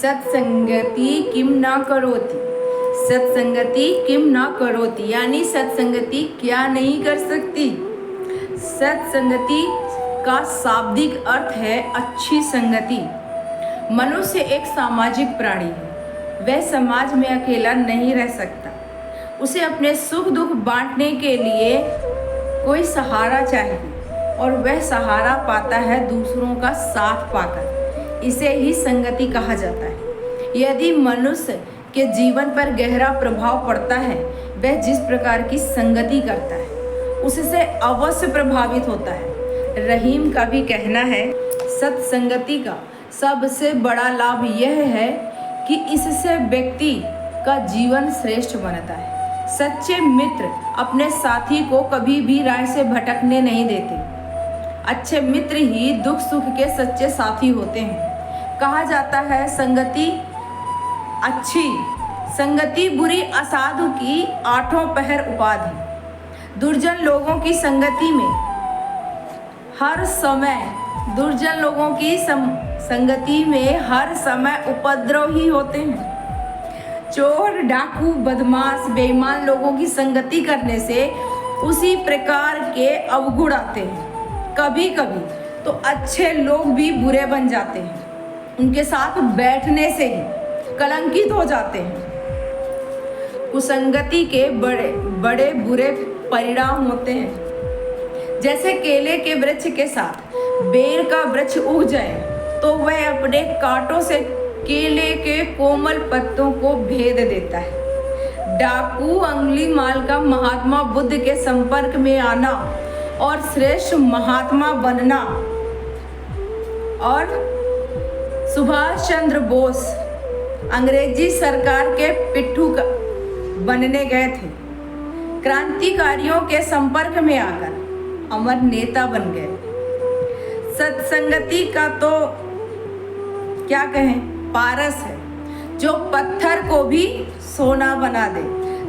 सत्संगति किम न करोति, सत्संगति किम न करोति, यानी सत्संगति क्या नहीं कर सकती। सत्संगति का शाब्दिक अर्थ है अच्छी संगति। मनुष्य एक सामाजिक प्राणी है, वह समाज में अकेला नहीं रह सकता। उसे अपने सुख दुख बांटने के लिए कोई सहारा चाहिए और वह सहारा पाता है दूसरों का साथ पाकर। इसे ही संगति कहा जाता है। यदि मनुष्य के जीवन पर गहरा प्रभाव पड़ता है, वह जिस प्रकार की संगति करता है उससे अवश्य प्रभावित होता है। रहीम का भी कहना है, सत्संगति का सबसे बड़ा लाभ यह है कि इससे व्यक्ति का जीवन श्रेष्ठ बनता है। सच्चे मित्र अपने साथी को कभी भी राह से भटकने नहीं देते। अच्छे मित्र ही दुख सुख के सच्चे साथी होते हैं। कहा जाता है, संगति अच्छी, संगति बुरी असाधु की आठों पहर उपाधि। दुर्जन लोगों की संगति में हर समय संगति में हर समय उपद्रव ही होते हैं। चोर, डाकू, बदमाश, बेईमान लोगों की संगति करने से उसी प्रकार के अवगुण आते हैं। कभी कभी तो अच्छे लोग भी बुरे बन जाते हैं, उनके साथ बैठने से ही कलंकित हो जाते हैं। कुसंगति के बड़े बड़े बुरे परिणाम होते हैं। जैसे केले के वृक्ष के साथ बेर का वृक्ष उग जाए तो वह अपने कांटों से केले के कोमल पत्तों को भेद देता है। डाकू अंगुली माल का महात्मा बुद्ध के संपर्क में आना और श्रेष्ठ महात्मा बनना, और सुभाष चंद्र बोस अंग्रेजी सरकार के पिट्ठू बनने गए थे। क्रांतिकारियों के संपर्क में आकर अमर नेता बन गए। सत्संगति का तो क्या कहें, पारस है जो पत्थर को भी सोना बना दे।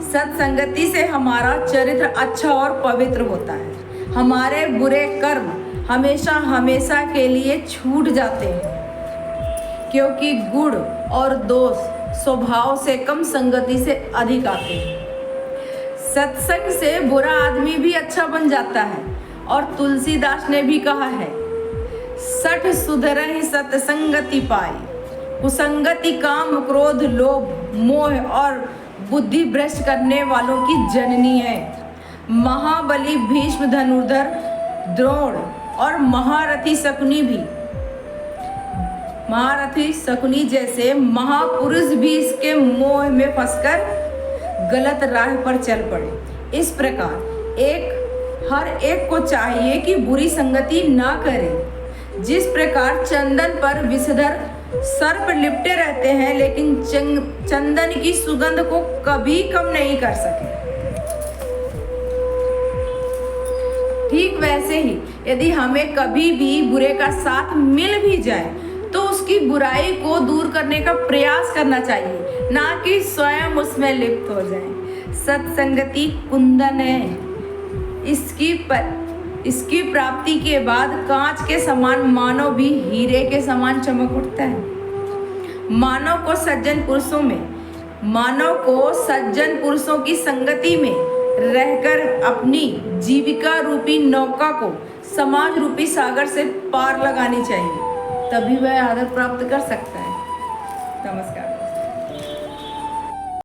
सत्संगति से हमारा चरित्र अच्छा और पवित्र होता है। हमारे बुरे कर्म हमेशा हमेशा के लिए छूट जाते हैं, क्योंकि गुण और दोष स्वभाव से कम, संगति से अधिक आते हैं। सत्संग से बुरा आदमी भी अच्छा बन जाता है, और तुलसीदास ने भी कहा है, सठ सुधरहि सत्संगति पाई, कुसंगति काम क्रोध लोभ मोह और बुद्धि भ्रष्ट करने वालों की जननी है। महाबली भीष्म, धनुर्धर द्रोण और महारथी शकुनी जैसे महापुरुष भी इसके मोह में फंसकर गलत राह पर चल पड़े। इस प्रकार हर एक को चाहिए कि बुरी संगति ना करे। जिस प्रकार चंदन पर विषधर सर्प लिपटे रहते हैं, लेकिन चंदन की सुगंध को कभी कम नहीं कर सके, ठीक वैसे ही यदि हमें कभी भी बुरे का साथ मिल भी जाए तो उसकी बुराई को दूर करने का प्रयास करना चाहिए, ना कि स्वयं उसमें लिप्त हो जाए। सत्संगति कुंदन है, इसकी प्राप्ति के बाद कांच के समान मानव भी हीरे के समान चमक उठता है। मानव को सज्जन पुरुषों की संगति में रहकर अपनी जीविका रूपी नौका को समाज रूपी सागर से पार लगानी चाहिए, तभी वह आदर प्राप्त कर सकता है। नमस्कार।